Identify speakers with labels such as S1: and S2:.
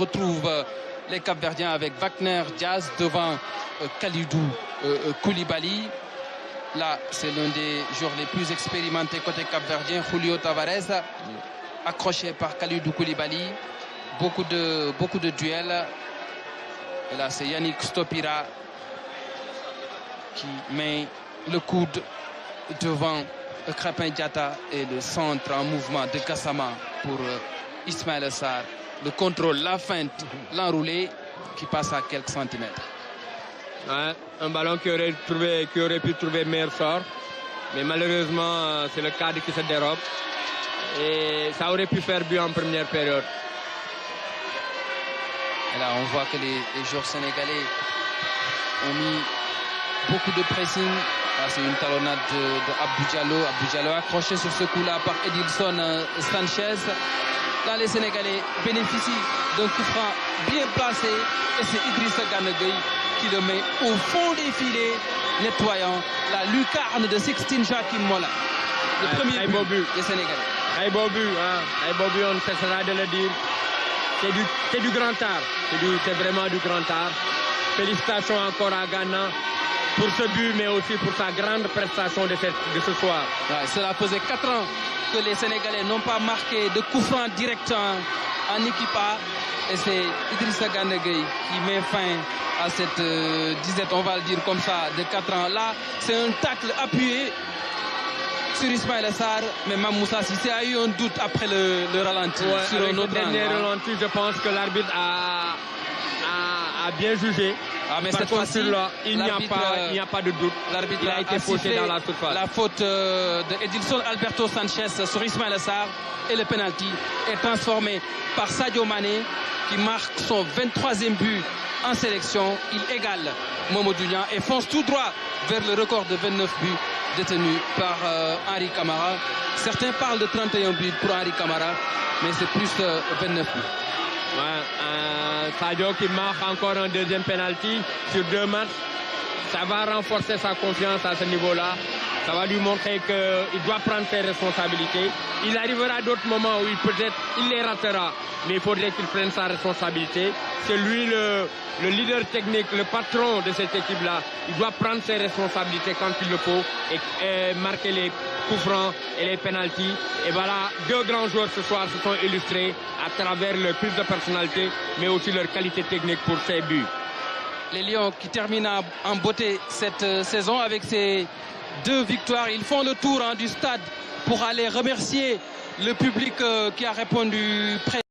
S1: retrouve les Cap-Verdiens avec Wagner Diaz devant Kalidou Koulibaly. Là, c'est l'un des joueurs les plus expérimentés côté Cap-Verdien, Julio Tavares, accroché par Kalidou Koulibaly. Beaucoup de duels. Et là, c'est Yannick Stopira qui met le coude devant Krépin Diatta et le centre en mouvement de Gassama pour Ismaïla Sarr. Le contrôle, la feinte, l'enroulé qui passe à quelques centimètres.
S2: Ouais, un ballon qui aurait pu trouver meilleur sort. Mais malheureusement, c'est le cadre qui se dérobe. Et ça aurait pu faire but en première période.
S1: Et là, on voit que les joueurs sénégalais ont mis beaucoup de pressing. Là, c'est une talonnade de Abdou Diallo. Abdou Diallo accroché sur ce coup-là par Edilson Sanchez. Là, les Sénégalais bénéficient d'un coup franc bien placé. Et c'est Idrissa Gana Gueye qui le met au fond des filets, nettoyant la lucarne de Sixtine Joachim Mola. Le premier but des Sénégalais.
S2: Très beau but, on ne cessera de le dire. C'est du grand art. C'est vraiment du grand art. Félicitations encore à Ghana pour ce but, mais aussi pour sa grande prestation de ce soir.
S1: Ouais, cela faisait 4 ans que les Sénégalais n'ont pas marqué de coup franc direct en équipe A. Et c'est Idrissa Gana Gueye qui met fin à cette disette, on va le dire comme ça, de 4 ans. Là, c'est un tacle appuyé sur Ismaïla Sarr, mais Mamoussa Cissé a eu un doute après le ralenti.
S2: Ouais,
S1: sur
S2: avec
S1: un autre
S2: le dernier ralenti, je pense que l'arbitre a bien jugé.
S1: Ah, mais
S2: par
S1: cette
S2: contre,
S1: fois-ci,
S2: il n'y a pas de doute.
S1: L'arbitre
S2: a été faussé dans la surface.
S1: La faute de Edilson Alberto Sanchez sur Ismaïla Sarr et le penalty est transformé par Sadio Mané qui marque son 23e but en sélection. Il égale Mamadou Niang et fonce tout droit vers le record de 29 buts détenu par Henri Camara. Certains parlent de 31 buts pour Henri Camara, mais c'est plus 29 buts.
S2: Ouais, Sadio qui marque encore un deuxième penalty sur 2 matchs. Ça va renforcer sa confiance à ce niveau-là. Ça va lui montrer qu'il doit prendre ses responsabilités. Il arrivera d'autres moments où peut-être il les ratera, mais il faudrait qu'il prenne sa responsabilité. C'est lui le leader technique, le patron de cette équipe-là. Il doit prendre ses responsabilités quand il le faut et marquer les coups francs et les pénaltys. Et voilà, 2 grands joueurs ce soir se sont illustrés à travers leur prise de personnalité, mais aussi leur qualité technique pour ses buts.
S1: Les Lions qui terminent en beauté cette saison avec ces 2 victoires. Ils font le tour du stade pour aller remercier le public qui a répondu présent.